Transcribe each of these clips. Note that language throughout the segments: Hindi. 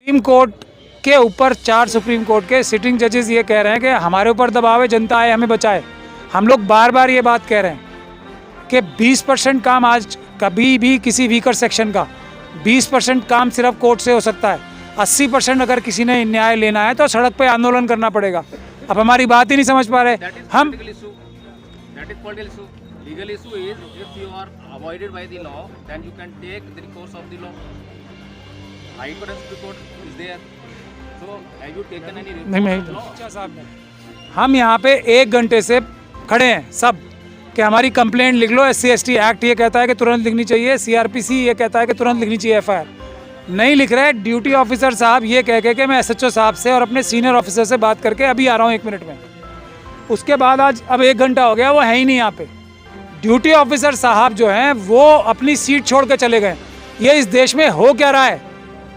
सुप्रीम कोर्ट के ऊपर 4 सुप्रीम कोर्ट के सिटिंग जजेस ये कह रहे हैं कि हमारे ऊपर दबाव है, जनता आए हमें बचाए। हम लोग बार बार ये बात कह रहे हैं कि 20% काम आज कभी भी किसी वीकर सेक्शन का 20% काम सिर्फ कोर्ट से हो सकता है। 80% अगर किसी ने न्याय लेना है तो सड़क पे आंदोलन करना पड़ेगा। अब हमारी बात ही नहीं समझ पा रहे हम। Legal issue is if you are avoided by the law, then you can take the recourse of the law. High Court and Supreme Court is there. So have you taken any recourse of the law? अच्छा साहब, हम यहाँ पे 1 घंटे से खड़े हैं सब कि हमारी कंप्लेंट लिख लो। SC/ST एक्ट ये कहता है कि तुरंत लिखनी चाहिए, CRPC ये कहता है कि तुरंत लिखनी चाहिए FIR। नहीं लिख रहे। ड्यूटी ऑफिसर साहब ये कह के कि मैं SHO साहब से और अपने सीनियर ऑफिसर से बात करके अभी आ रहा हूँ 1 मिनट में। उसके बाद आज अब 1 घंटा हो गया, वो है ही नहीं यहाँ पे। ड्यूटी ऑफिसर साहब जो हैं वो अपनी सीट छोड़ के चले गए। ये इस देश में हो क्या रहा है,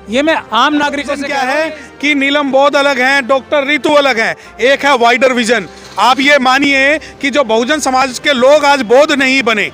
ये मैं आम नागरिकों से क्या है कि नीलम बोध अलग हैं, डॉक्टर रितु अलग हैं, एक है वाइडर विजन। आप ये मानिए कि जो बहुजन समाज के लोग आज बोध नहीं बने,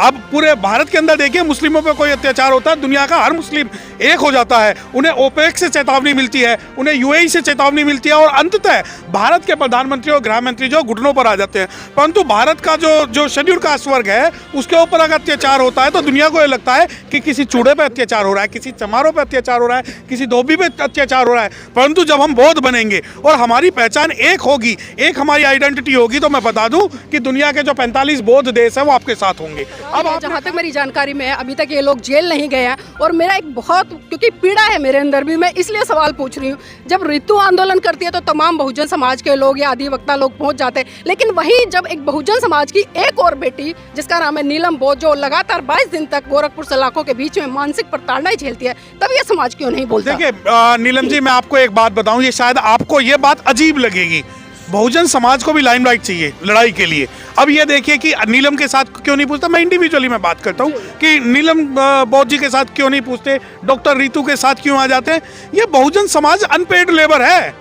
अब पूरे भारत के अंदर देखिए मुस्लिमों पे कोई अत्याचार होता है, दुनिया का हर मुस्लिम एक हो जाता है, उन्हें ओपेक से चेतावनी मिलती है, उन्हें UAE से चेतावनी मिलती है और अंततः भारत के प्रधानमंत्री और गृह मंत्री जो घुटनों पर आ जाते हैं। परंतु भारत का जो शेड्यूल कास्ट वर्ग है उसके ऊपर अगर अत्याचार होता है तो दुनिया को ये लगता है कि किसी चूड़े पर अत्याचार हो रहा है, किसी चमारों पर अत्याचार हो रहा है, किसी धोबी पे अत्याचार हो रहा है। परंतु जब हम बौद्ध बनेंगे और हमारी पहचान एक होगी, एक हमारी आइडेंटिटी होगी, तो मैं बता दूं कि दुनिया के जो 45 बौद्ध देश है वो आपके साथ होंगे। अब जहाँ तक मेरी जानकारी में है अभी तक ये लोग जेल नहीं गए हैं और मेरा एक बहुत क्योंकि पीड़ा है मेरे अंदर भी, मैं इसलिए सवाल पूछ रही हूँ। जब रितु आंदोलन करती है तो तमाम बहुजन समाज के लोग या अधिवक्ता लोग पहुंच जाते हैं, लेकिन वहीं जब एक बहुजन समाज की एक और बेटी जिसका नाम है नीलम बोध जो लगातार 22 दिन तक गोरखपुर सलाखों के बीच में मानसिक प्रताड़ना झेलती है, तब ये समाज क्यों नहीं बोलता? देखिए नीलम जी, मैं आपको एक बात बताऊं, ये शायद आपको ये बात अजीब लगेगी, बहुजन समाज को भी लाइमलाइट चाहिए लड़ाई के लिए। अब ये देखिए कि नीलम के साथ क्यों नहीं पूछता, मैं इंडिविजुअली मैं बात करता हूँ कि नीलम बोध जी के साथ क्यों नहीं पूछते, डॉक्टर रितु के साथ क्यों आ जाते हैं। ये बहुजन समाज अनपेड लेबर है।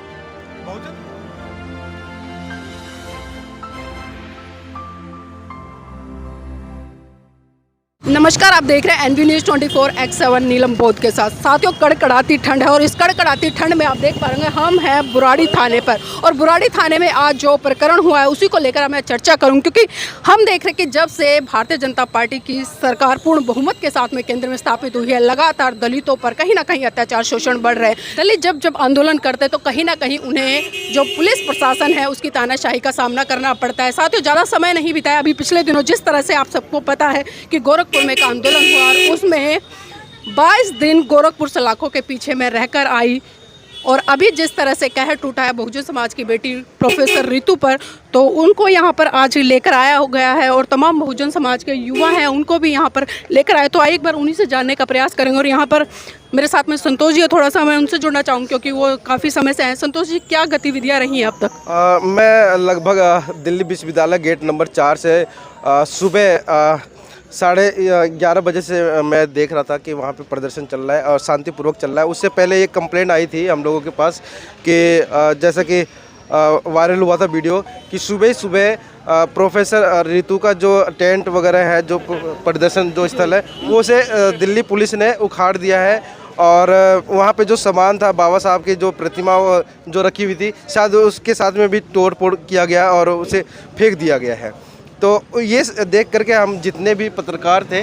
नमस्कार, आप देख रहे हैं NV News 24/7 नीलम बोध के साथ। साथियों, कड़कड़ाती ठंड है और इस कड़कड़ाती ठंड में आप देख पा रहे हैं हम हैं बुराड़ी थाने पर, और बुराड़ी थाने में आज जो प्रकरण हुआ है उसी को लेकर मैं चर्चा करूं, क्योंकि हम देख रहे हैं कि जब से भारतीय जनता पार्टी की सरकार पूर्ण बहुमत के साथ में केंद्र में स्थापित हुई है, लगातार दलितों पर कहीं ना कहीं अत्याचार शोषण बढ़ रहे हैं। दलित जब आंदोलन करते हैं तो कहीं ना कहीं उन्हें जो पुलिस प्रशासन है उसकी तानाशाही का सामना करना पड़ता है। साथियों, ज़्यादा समय नहीं बिताया, अभी पिछले दिनों जिस तरह से आप सबको पता है कि गोरखपुर में एक आंदोलन हुआ और उसमें 22 दिन गोरखपुर सलाखों के पीछे में रहकर आई, और अभी जिस तरह से कहर टूटा है बहुजन समाज की बेटी प्रोफेसर रितु पर, तो उनको यहाँ पर आज लेकर आया हो गया है और तमाम बहुजन समाज के युवा हैं उनको भी यहाँ पर लेकर आए। तो आइए एक बार उन्हीं से जानने का प्रयास करेंगे। और यहाँ पर मेरे साथ में संतोष जी है, थोड़ा सा मैं उनसे जुड़ना चाहूँगी क्योंकि वो काफ़ी समय से हैं। संतोष जी, क्या गतिविधियाँ रही हैं अब तक? मैं लगभग दिल्ली विश्वविद्यालय गेट नंबर 4 से सुबह 11:30 बजे से मैं देख रहा था कि वहाँ पे प्रदर्शन चल रहा है और शांतिपूर्वक चल रहा है। उससे पहले एक कंप्लेंट आई थी हम लोगों के पास कि जैसा कि वायरल हुआ था वीडियो कि सुबह प्रोफेसर रितु का जो टेंट वगैरह है, जो प्रदर्शन जो स्थल है, वो उसे दिल्ली पुलिस ने उखाड़ दिया है और वहाँ पे जो सामान था, बाबा साहब की जो प्रतिमा जो रखी हुई थी, शायद उसके साथ में भी तोड़ फोड़ किया गया और उसे फेंक दिया गया है। तो ये देख करके हम जितने भी पत्रकार थे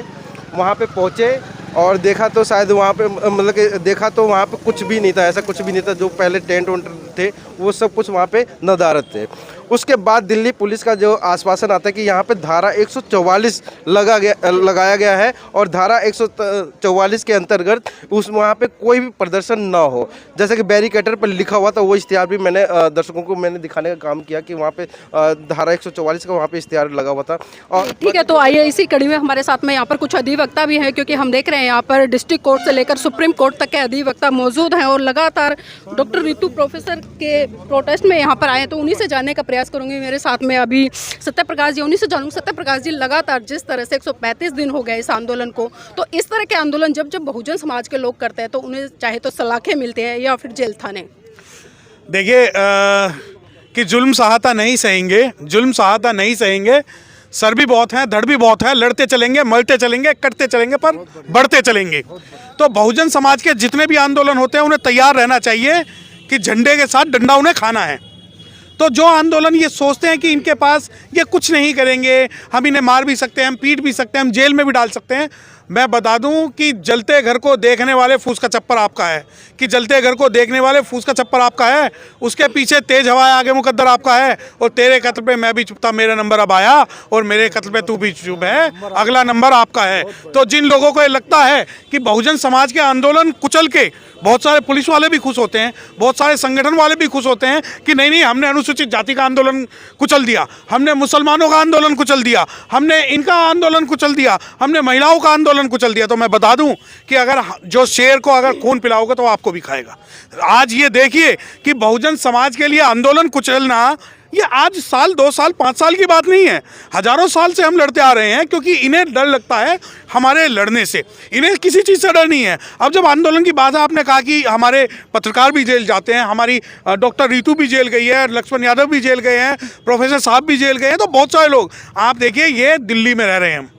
वहाँ पे पहुँचे और देखा तो शायद वहाँ पे मतलब कि देखा तो वहाँ पे कुछ भी नहीं था, ऐसा कुछ भी नहीं था। जो पहले टेंट वेंट थे वो सब कुछ वहाँ पे नदारद थे। उसके बाद दिल्ली पुलिस का जो आश्वासन आता है कि यहाँ पे धारा 144 लगाया गया है और धारा 144 के अंतर्गत उस वहाँ पे कोई भी प्रदर्शन ना हो, जैसे कि बैरिकेटर पर लिखा हुआ था। वो इश्तिहार भी मैंने दर्शकों को मैंने दिखाने का काम किया कि वहाँ पे धारा 144 का वहाँ पे इश्तिहार लगा हुआ था। और ठीक है, तो आइए इसी कड़ी में हमारे साथ में यहाँ पर कुछ अधिवक्ता भी हैं, क्योंकि हम देख रहे हैं यहाँ पर डिस्ट्रिक्ट कोर्ट से लेकर सुप्रीम कोर्ट तक के अधिवक्ता मौजूद हैं और लगातार डॉक्टर रितु प्रोफेसर के प्रोटेस्ट में यहाँ पर आए हैं। तो उन्हीं से जानने का प्रयास करूंगी। मेरे साथ में अभी सत्यप्रकाश जी, उन्हीं से जानूंगी। सत्यप्रकाश जी, लगातार जिस तरह से 135 दिन हो गए इस आंदोलन को, तो इस तरह के आंदोलन जब बहुजन समाज के लोग करते हैं तो उन्हें चाहे तो सलाखें मिलते हैं या फिर जेल थाने। देखिए कि जुल्म सहाता नहीं सहेंगे, जुल्म सहाता नहीं सहेंगे सर भी बहुत हैं, धड़ भी बहुत है, लड़ते चलेंगे, मरते चलेंगे, कटते चलेंगे, पर बढ़ते चलेंगे। तो बहुजन समाज के जितने भी आंदोलन होते हैं उन्हें तैयार रहना चाहिए कि झंडे के साथ डंडा उन्हें खाना है। तो जो आंदोलन ये सोचते हैं कि इनके पास ये कुछ नहीं करेंगे, हम इन्हें मार भी सकते हैं, हम पीट भी सकते हैं, हम जेल में भी डाल सकते हैं, मैं बता दूं कि जलते घर को देखने वाले फूस का चप्पर आपका है, कि जलते घर को देखने वाले फूस का चप्पर आपका है, उसके पीछे तेज हवाएं आगे मुकद्दर आपका है। और तेरे कत्ल पे मैं भी चुप था, मेरा नंबर अब आया, और मेरे कत्ल पे तू भी चुप है, अगला नंबर आपका है। तो जिन लोगों को ये लगता है कि बहुजन समाज के आंदोलन कुचल के, बहुत सारे पुलिस वाले भी खुश होते हैं, बहुत सारे संगठन वाले भी खुश होते हैं कि नहीं नहीं हमने अनुसूचित जाति का आंदोलन कुचल दिया, हमने मुसलमानों का आंदोलन कुचल दिया, हमने इनका आंदोलन कुचल दिया, हमने महिलाओं का आंदोलन कुचल दिया। तो मैं बता दूं कि अगर जो शेर को अगर खून पिलाओगे तो आपको भी खाएगा। आज ये देखिए कि बहुजन समाज के लिए आंदोलन कुचलना ये आज साल 2 साल 5 साल की बात नहीं है, हजारों साल से हम लड़ते आ रहे हैं, क्योंकि इन्हें डर लगता है हमारे लड़ने से, इन्हें किसी चीज़ से डर नहीं है। अब जब आंदोलन की बात है, आपने कहा कि हमारे पत्रकार भी जेल जाते हैं, हमारी डॉक्टर रीतू भी जेल गई है, लक्ष्मण यादव भी जेल गए हैं, प्रोफेसर साहब भी जेल गए हैं, तो बहुत सारे लोग, आप देखिए ये दिल्ली में रह रहे हैं।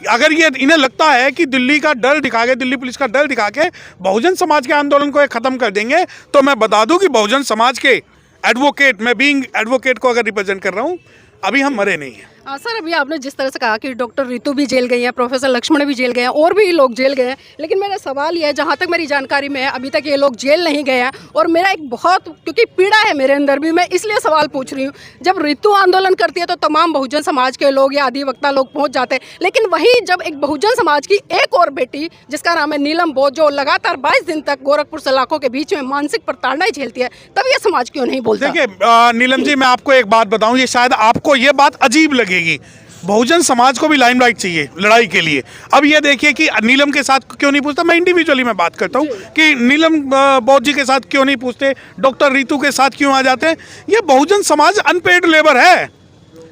अगर ये इन्हें लगता है कि दिल्ली का डर दिखा के, दिल्ली पुलिस का डर दिखा के बहुजन समाज के आंदोलन को ख़त्म कर देंगे, तो मैं बता दूं कि बहुजन समाज के एडवोकेट, मैं बीइंग एडवोकेट को अगर रिप्रेजेंट कर रहा हूँ, अभी हम मरे नहीं हैं। सर अभी आपने जिस तरह से कहा कि डॉक्टर रीतू भी जेल गई हैं, प्रोफेसर लक्ष्मण भी जेल गए हैं, और भी लोग जेल गए हैं, लेकिन मेरा सवाल ये है, जहाँ तक मेरी जानकारी में है अभी तक ये लोग जेल नहीं गए हैं, और मेरा एक बहुत, क्योंकि पीड़ा है मेरे अंदर भी, मैं इसलिए सवाल पूछ रही हूँ। जब रीतू आंदोलन करती है तो तमाम बहुजन समाज के लोग या अधिवक्ता लोग पहुँच जाते हैं, लेकिन वहीं जब एक बहुजन समाज की एक और बेटी जिसका नाम है नीलम बोध, जो लगातार 22 दिन तक गोरखपुर सलाखों के बीच में मानसिक प्रताड़नाएं झेलती है, तब ये समाज क्यों नहीं बोलता? देखिए नीलम जी, मैं आपको एक बात बताऊं, ये शायद आपको ये बात अजीब लगेगी, बहुजन समाज को भी लाइमलाइट चाहिए लड़ाई के लिए। अब ये देखिए कि नीलम के साथ क्यों नहीं पूछता, मैं इंडिविजुअली में बात करता हूँ कि नीलम बोध जी के साथ क्यों नहीं पूछते, डॉक्टर रीतू के साथ क्यों आ जाते हैं। ये बहुजन समाज अनपेड लेबर है,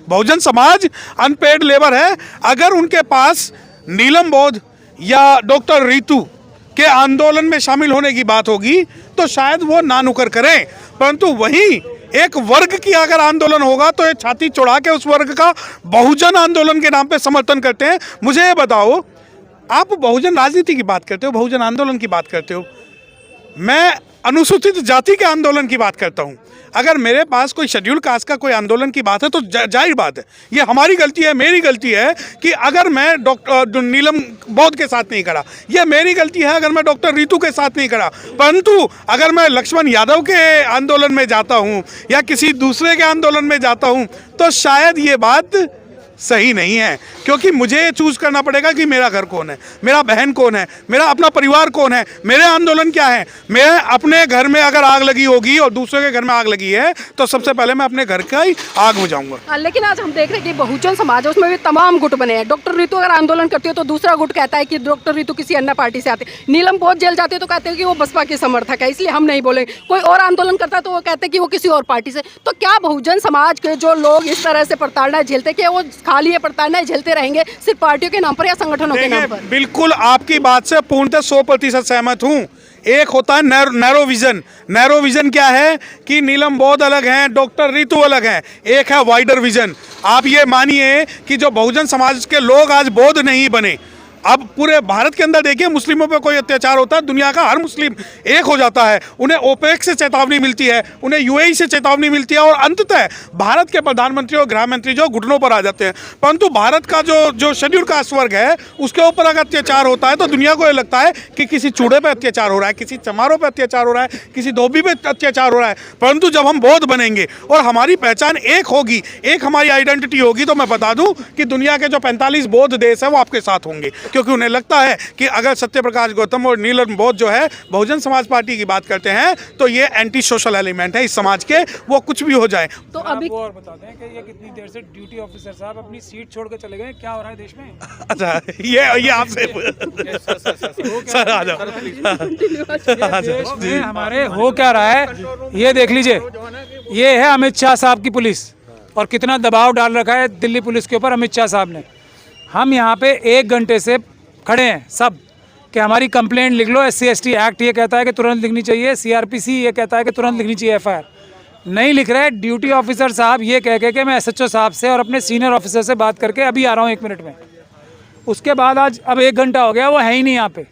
बहुजन समाज अनपेड लेबर है। अगर उनके पास नीलम बोध या डॉक्टर रीतू के आंदोलन में शामिल होने की बात होगी तो शायद वो ना नुकर करें, परंतु वहीं एक वर्ग की अगर आंदोलन होगा तो ये छाती चौड़ा के उस वर्ग का बहुजन आंदोलन के नाम पे समर्थन करते हैं। मुझे ये बताओ, आप बहुजन राजनीति की बात करते हो, बहुजन आंदोलन की बात करते हो, मैं अनुसूचित जाति के आंदोलन की बात करता हूं। अगर मेरे पास कोई शेड्यूल कास्ट का कोई आंदोलन की बात है तो जाहिर बात है ये हमारी गलती है, मेरी गलती है कि अगर मैं डॉक्टर नीलम बोध के साथ नहीं करा, ये मेरी गलती है अगर मैं डॉक्टर रीतू के साथ नहीं करा। परंतु अगर मैं लक्ष्मण यादव के आंदोलन में जाता हूँ या किसी दूसरे के आंदोलन में जाता हूँ तो शायद ये बात सही नहीं है, क्योंकि मुझे चूज करना पड़ेगा कि मेरा घर कौन है, मेरा बहन कौन है, मेरा अपना परिवार कौन है, मेरे आंदोलन क्या है। मैं अपने घर में अगर आग लगी होगी और दूसरे के घर में आग लगी है तो सबसे पहले मैं अपने घर का ही आग बुझाऊंगा। लेकिन आज हम देख रहे हैं कि बहुजन समाज है, उसमें भी तमाम गुट बने हैं। डॉक्टर रीतू अगर आंदोलन करती है तो दूसरा गुट कहता है कि डॉक्टर रीतू किसी अन्य पार्टी से आते हैं। नीलम बोध जेल जाती है तो कहते हैं कि वो बसपा के समर्थक है, इसलिए हम नहीं बोलेंगे। कोई और आंदोलन करता है तो वो कहते हैं कि वो किसी और पार्टी से। तो क्या बहुजन समाज के जो लोग इस तरह से प्रताड़ना झेलते हैं, कि वो खाली ये प्रताड़ना झेलते रहेंगे सिर्फ पार्टियों के नाम पर या संगठनों के नाम पर? बिल्कुल आपकी बात से पूर्णतः 100% सहमत हूं। एक होता है नैरो विजन। नैरो विजन क्या है कि नीलम बोध अलग हैं, डॉक्टर रीतू अलग हैं। एक है वाइडर विजन। आप ये मानिए कि जो बहुजन समाज के लोग आज बौद्ध नहीं बने, अब पूरे भारत के अंदर देखिए मुस्लिमों पे कोई अत्याचार होता है, दुनिया का हर मुस्लिम एक हो जाता है, उन्हें ओपेक से चेतावनी मिलती है, उन्हें यूएई से चेतावनी मिलती है और अंततः भारत के प्रधानमंत्री और गृह मंत्री जो घुटनों पर आ जाते हैं। परंतु भारत का जो शेड्यूल कास्ट वर्ग है उसके ऊपर अगर अत्याचार होता है तो दुनिया को ये लगता है कि किसी चूड़े पर अत्याचार हो रहा है, किसी चमारों पर अत्याचार हो रहा है, किसी धोबी पर अत्याचार हो रहा है। परंतु जब हम बौद्ध बनेंगे और हमारी पहचान एक होगी, एक हमारी आइडेंटिटी होगी, तो मैं बता दूं कि दुनिया के जो 45 बौद्ध देश है वो आपके साथ होंगे, क्योंकि उन्हें लगता है कि अगर सत्यप्रकाश गौतम और नीलम बोध जो है बहुजन समाज पार्टी की बात करते हैं तो ये एंटी सोशल एलिमेंट है इस समाज के, वो कुछ भी हो जाए। तो अभी और बता दें कि ये कितनी देर से ड्यूटी ऑफिसर साहब अपनी सीट छोड़ के चले गए, क्या हो रहा है देश में? अच्छा ये आपसे सर आ जाओ। देश में हमारे हो क्या रहा है ये देख लीजिए। ये है अमित शाह साहब की पुलिस, और कितना दबाव डाल रखा है दिल्ली पुलिस के ऊपर अमित शाह साहब ने। हम यहाँ पे 1 घंटे से खड़े हैं सब कि हमारी कंप्लेंट लिख लो, SC ST एक्ट ये कहता है कि तुरंत लिखनी चाहिए, CRPC ये कहता है कि तुरंत लिखनी चाहिए FIR। नहीं लिख रहे, ड्यूटी ऑफिसर साहब ये कह के मैं SHO साहब से और अपने सीनियर ऑफिसर से बात करके अभी आ रहा हूँ 1 मिनट में, उसके बाद आज अब 1 घंटा हो गया वो है ही नहीं यहाँ पे।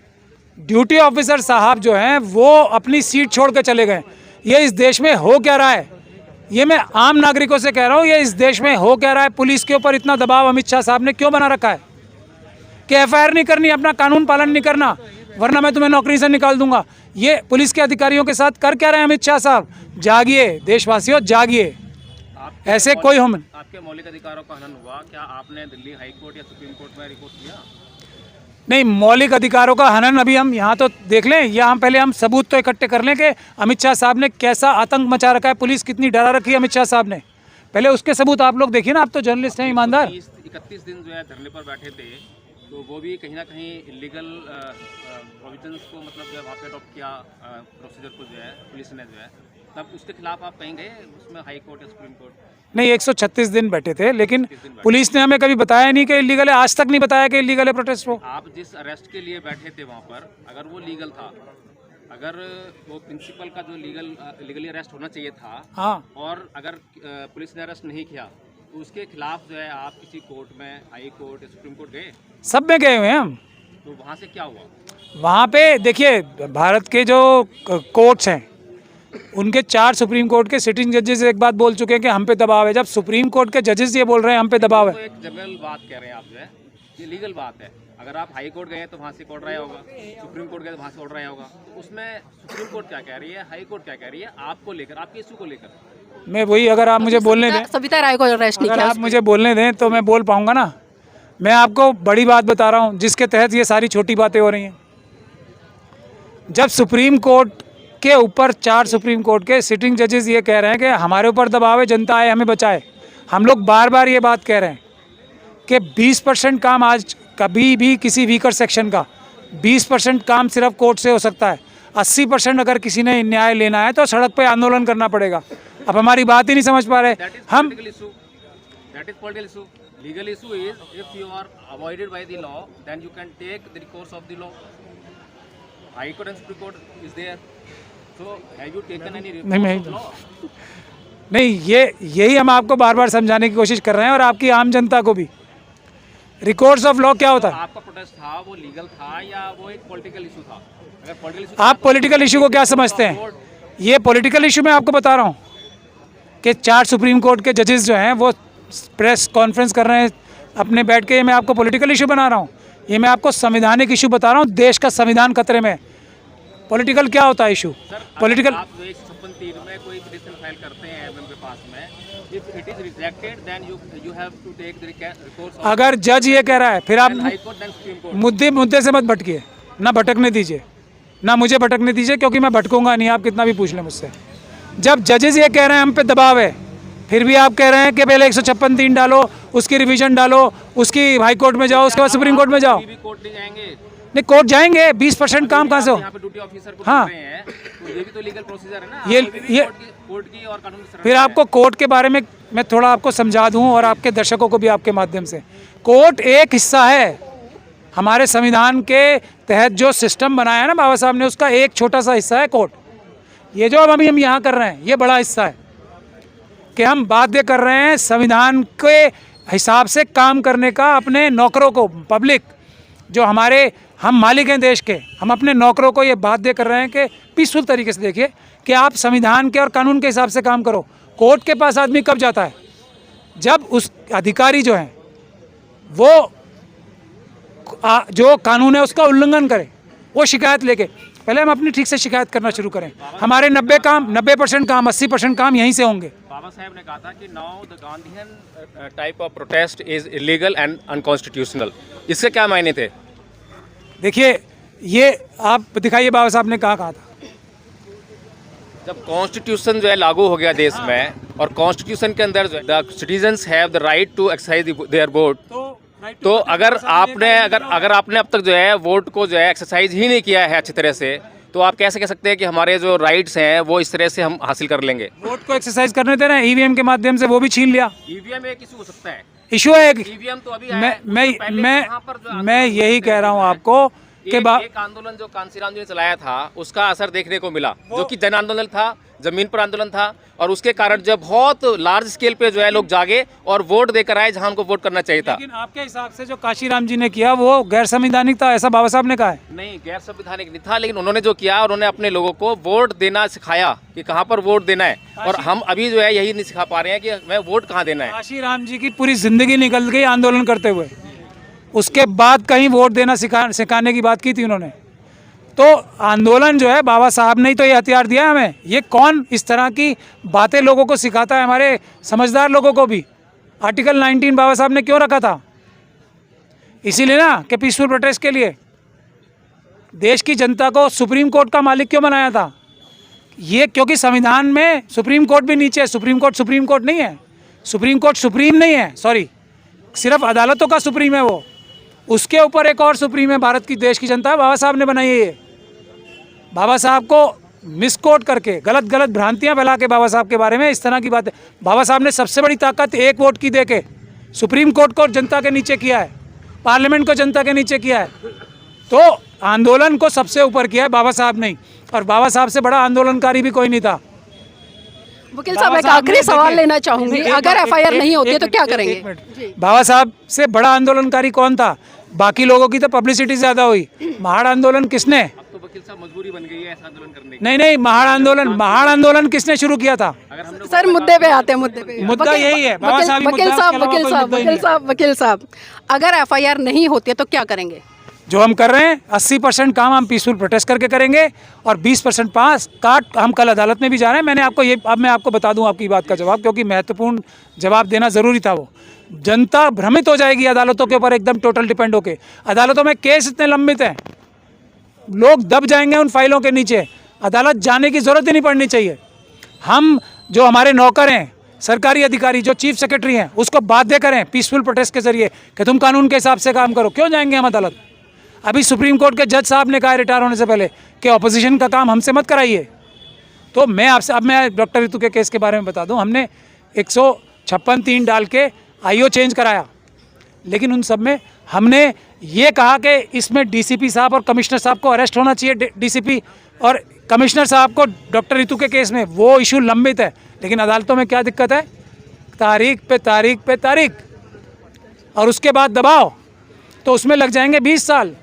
ड्यूटी ऑफिसर साहब जो हैं वो अपनी सीट छोड़ के चले गए। ये इस देश में हो क्या रहा है, ये मैं आम नागरिकों से कह रहा हूँ, ये इस देश में हो क्या रहा है। पुलिस के ऊपर इतना दबाव अमित शाह साहब ने क्यों बना रखा है कि FIR नहीं करनी, अपना कानून पालन नहीं करना, वरना मैं तुम्हें नौकरी से निकाल दूंगा। ये पुलिस के अधिकारियों के साथ कर क्या रहे हैं अमित शाह साहब? जागिए देशवासियों, जागिए। ऐसे कोई हम आपके मौलिक अधिकारों का हनन हुआ, क्या आपने दिल्ली हाई कोर्ट या सुप्रीम कोर्ट में रिपोर्ट किया? नहीं, मौलिक अधिकारों का हनन अभी हम यहाँ तो देख लें, यहाँ पहले हम सबूत तो इकट्ठे कर लें कि अमित शाह साहब ने कैसा आतंक मचा रखा है, पुलिस कितनी डरा रखी है अमित शाह साहब ने। पहले उसके सबूत आप लोग देखिए ना, आप तो जर्नलिस्ट हैं ईमानदार। 31 दिन जो है धरने पर बैठे थे, तो वो भी कहीं ना कहीं इलीगल प्रोविजंस को मतलब जो है वहाँ पे अडॉप्ट किया प्रोसीजर को जो है पुलिस ने जो है, तब उसके खिलाफ आप कहीं गए उसमें हाई कोर्ट या सुप्रीम कोर्ट? नहीं, 136 दिन बैठे थे, लेकिन पुलिस ने हमें कभी बताया नहीं कि इलीगल है, आज तक नहीं बताया कि इलीगल है प्रोटेस्ट वो। आप जिस अरेस्ट के लिए बैठे थे वहाँ पर, अगर वो लीगल था, अगर वो प्रिंसिपल का जो लीगली अरेस्ट होना चाहिए था, हाँ, और अगर पुलिस ने अरेस्ट नहीं किया तो उसके खिलाफ जो है आप किसी कोर्ट में, हाई कोर्ट या सुप्रीम कोर्ट गए? सब में गए हुए हैं हम। तो वहाँ से क्या हुआ? वहाँ पे देखिए, भारत के जो कोर्ट्स हैं उनके 4 सुप्रीम कोर्ट के सिटिंग जजेस एक बात बोल चुके हैं कि हम पे दबाव है। जब सुप्रीम कोर्ट के जजेस ये बोल रहे हैं हम पे दबाव तो है, एक जनरल बात कह रहे हैं आप जो है, ये लीगल बात है। अगर आप हाई कोर्ट गए तो वहाँ से कोर्ट आया होगा, सुप्रीम कोर्ट गए तो वहाँ से ऑर्डर आया होगा, तो उसमें सुप्रीम कोर्ट क्या कह रही है, हाई कोर्ट क्या कह रही है आपको लेकर, आपके इशू को लेकर? मैं वही, अगर आप मुझे बोलने दें, सविता राय को अरेस्ट नहीं अगर किया। आप मुझे बोलने दें तो मैं बोल पाऊंगा ना। मैं आपको बड़ी बात बता रहा हूँ जिसके तहत ये सारी छोटी बातें हो रही हैं। जब सुप्रीम कोर्ट के ऊपर 4 सुप्रीम कोर्ट के सिटिंग जजेस ये कह रहे हैं कि हमारे ऊपर दबाव है, जनता आए हमें बचाए, हम लोग बार बार ये बात कह रहे हैं कि 20% काम आज कभी भी किसी वीकर सेक्शन का 20% काम सिर्फ कोर्ट से हो सकता है। 80% अगर किसी ने न्याय लेना है तो सड़क पे आंदोलन करना पड़ेगा। अब हमारी बात ही नहीं समझ पा रहे हम। That is political issue. Legal issue is if you are avoided by the law, then you can take the recourse of the law. High Court and Supreme Court is there. So have you taken any recourse of law? नहीं, यही हम आपको बार बार समझाने की कोशिश कर रहे हैं और आपकी आम जनता को भी। रिकॉर्ड्स ऑफ लॉ क्या होता है? आपका प्रोटेस्ट था वो लीगल था या वो एक पॉलिटिकल इशू था? अगर पॉलिटिकल इशू, आप पॉलिटिकल इशू को क्या समझते हैं? ये पॉलिटिकल इशू मैं आपको बता रहा हूँ कि 4 सुप्रीम कोर्ट के जजेस जो हैं वो प्रेस कॉन्फ्रेंस कर रहे हैं अपने बैठ के, ये मैं आपको पॉलिटिकल इशू बना रहा हूँ? ये मैं आपको संवैधानिक इशू बता रहा हूँ। देश का संविधान खतरे में। पॉलिटिकल क्या होता है इशू? पॉलिटिकल, आप 156(3) में कोई पिटीशन फाइल करते हैं एमएम के पास में, if it is rejected then you have to take the recourse of अगर जज ये कह रहा है फिर आप High Court then Supreme Court. मुद्दे से मत भटकिए, ना भटकने दीजिए, ना मुझे भटकने दीजिए, क्योंकि मैं भटकूंगा नहीं, आप कितना भी पूछ लें मुझसे। जब जजेस ये कह रहे हैं हम पे दबाव है, फिर भी आप कह रहे हैं कि पहले 156(3) डालो, उसकी रिवीजन डालो, उसकी हाई कोर्ट में जाओ, उसके बाद सुप्रीम कोर्ट में जाओ। भी कोर्ट नहीं जाएंगे? नहीं, कोर्ट जाएंगे। 20% काम कहाँ से हो? यहाँ पे ड्यूटी ऑफिसर को हाँ। रहे हैं, तो ये भी तो लीगल प्रोसीजर है ना। ये कोर्ट की और कानून की फिर आपको कोर्ट के बारे में मैं थोड़ा आपको समझा दूं और आपके दर्शकों को भी आपके माध्यम से। कोर्ट एक हिस्सा है हमारे संविधान के तहत जो सिस्टम बनाया है ना बाबा साहब ने, उसका एक छोटा सा हिस्सा है कोर्ट। ये जो अभी हम यहाँ कर रहे हैं ये बड़ा हिस्सा है कि हम बाध्य कर रहे हैं संविधान के हिसाब से काम करने का अपने नौकरों को। पब्लिक जो हम मालिक हैं देश के, हम अपने नौकरों को ये बाध्य कर रहे हैं कि पीसफुल तरीके से देखिए कि आप संविधान के और कानून के हिसाब से काम करो। कोर्ट के पास आदमी कब जाता है? जब उस अधिकारी जो हैं वो जो कानून है उसका उल्लंघन करे, वो शिकायत लेके। पहले हम अपनी ठीक से शिकायत करना शुरू करें। हमारे 90% काम 80% काम यहीं से होंगे। बाबा साहब ने कहा था कि now the Gandhian type of protest is illegal and unconstitutional. इसके क्या मायने थे? देखिए, ये आप दिखाइए बाबा साहब ने कहा था। जब कॉन्स्टिट्यूशन जो है लागू हो गया देश में, और कॉन्स्टिट्यूशन के अंदर जो है the citizens have the right to exercise their vote, तो अगर आपने अब तक जो है वोट को जो है एक्सरसाइज ही नहीं किया है अच्छी तरह से, तो आप कैसे कह सकते हैं कि हमारे जो राइट्स हैं वो इस तरह से हम हासिल कर लेंगे? वोट को एक्सरसाइज करने दे रहे हैं, ईवीएम के माध्यम से वो भी छीन लिया। ईवीएम एक इशू हो सकता है, इशू है एक। ईवीएम तो अभी मैं यही कह रहा हूँ आपको के बाद एक आंदोलन जो कांसीराम जी ने चलाया था उसका असर देखने को मिला, जो कि जन आंदोलन था, जमीन पर आंदोलन था, और उसके कारण जो बहुत लार्ज स्केल पे जो है लोग जागे और वोट देकर आए जहां उनको वोट करना चाहिए था। लेकिन आपके हिसाब से जो काशीराम जी ने किया वो गैर संवैधानिक था, ऐसा बाबा साहब ने कहा है? नहीं, गैर संवैधानिक नहीं था, लेकिन उन्होंने जो किया, उन्होंने अपने लोगों को वोट देना सिखाया कि कहाँ पर वोट देना है, और हम अभी जो है यही नहीं सिखा पा रहे हैं कि हमें वोट कहाँ देना है। काशीराम जी की पूरी जिंदगी निकल गई आंदोलन करते हुए, उसके बाद कहीं वोट देना सिखाने की बात की थी उन्होंने? तो आंदोलन जो है बाबा साहब ने ही तो ये हथियार दिया है हमें। ये कौन इस तरह की बातें लोगों को सिखाता है, हमारे समझदार लोगों को भी? आर्टिकल 19 बाबा साहब ने क्यों रखा था? इसीलिए ना कि पीसफुल प्रोटेस्ट के लिए। देश की जनता को सुप्रीम कोर्ट का मालिक क्यों बनाया था? ये क्योंकि संविधान में सुप्रीम कोर्ट भी नीचे है। सुप्रीम कोर्ट नहीं है, सुप्रीम कोर्ट सुप्रीम नहीं है, सॉरी, सिर्फ अदालतों का सुप्रीम है वो। उसके ऊपर एक और सुप्रीम है भारत की, देश की जनता, बाबा साहब ने बनाई है ये। बाबा साहब को मिसकोट करके गलत भ्रांतियां फैला के बाबा साहब के बारे में इस तरह की बातें, बाबा साहब ने सबसे बड़ी ताकत एक वोट की दे के सुप्रीम कोर्ट को जनता के नीचे किया है, पार्लियामेंट को जनता के नीचे किया है। तो आंदोलन को सबसे ऊपर किया है बाबा साहब ने, और बाबा साहब से बड़ा आंदोलनकारी भी कोई नहीं था। वकील साहब एक आखिरी सवाल लेना चाहूंगी, अगर एफआईआर नहीं होती है तो क्या करेंगे? बाबा साहब से बड़ा आंदोलनकारी कौन था? बाकी लोगों की तो पब्लिसिटी ज्यादा हुई। महाड़ आंदोलन किसने? अब तो वकील साहब मजबूरी बन गई है ऐसा आंदोलन करने की। नहीं, महाड़ आंदोलन किसने शुरू किया था? सर मुद्दे पे आते हैं, मुद्दे पे। मुद्दा यही है, बाबा साहब ही मुद्दा है, उसके अलावा कोई मुद्दा ही नहीं है। वकील साहब, अगर एफआईआर नहीं होती है तो क्या करेंगे? जो हम कर रहे हैं 80% काम हम पीसफुल प्रोटेस्ट करके करेंगे, और 20% पास काट हम कल अदालत में भी जा रहे हैं। मैं आपको बता दूं आपकी बात का जवाब, क्योंकि महत्वपूर्ण जवाब देना ज़रूरी था। वो जनता भ्रमित हो जाएगी अदालतों के ऊपर एकदम टोटल डिपेंड होके। अदालतों में केस इतने लंबित हैं, लोग दब जाएंगे उन फाइलों के नीचे, अदालत जाने की ज़रूरत ही नहीं पड़नी चाहिए। हम जो हमारे नौकर हैं, सरकारी अधिकारी, जो चीफ सेक्रेटरी हैं, उसको बाध्य करें पीसफुल प्रोटेस्ट के जरिए कि तुम कानून के हिसाब से काम करो। क्यों जाएंगे हम अदालत? अभी सुप्रीम कोर्ट के जज साहब ने कहा रिटायर होने से पहले कि ऑपोजिशन का काम हमसे मत कराइए। तो मैं आपसे, अब मैं डॉक्टर रितु के केस के बारे में बता दूं, हमने 156(3) डाल के आईओ चेंज कराया, लेकिन उन सब में हमने ये कहा कि इसमें डीसीपी साहब और कमिश्नर साहब को अरेस्ट होना चाहिए। डीसीपी और कमिश्नर साहब को डॉक्टर रितु के केस में वो इशू लंबित है, लेकिन अदालतों में क्या दिक्कत है? तारीख पे तारीख, और उसके बाद दबाव, तो उसमें लग जाएंगे 20 साल।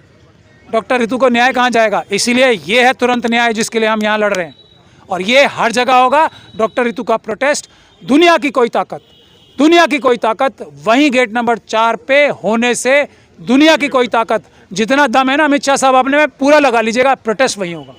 डॉक्टर रितु को न्याय कहाँ जाएगा? इसीलिए ये है तुरंत न्याय जिसके लिए हम यहाँ लड़ रहे हैं, और ये हर जगह होगा। डॉक्टर रितु का प्रोटेस्ट, दुनिया की कोई ताकत वहीं गेट नंबर 4 पे होने से, दुनिया की कोई ताकत, जितना दम है ना अमित शाह साहब अपने में, पूरा लगा लीजिएगा, प्रोटेस्ट वहीं होगा।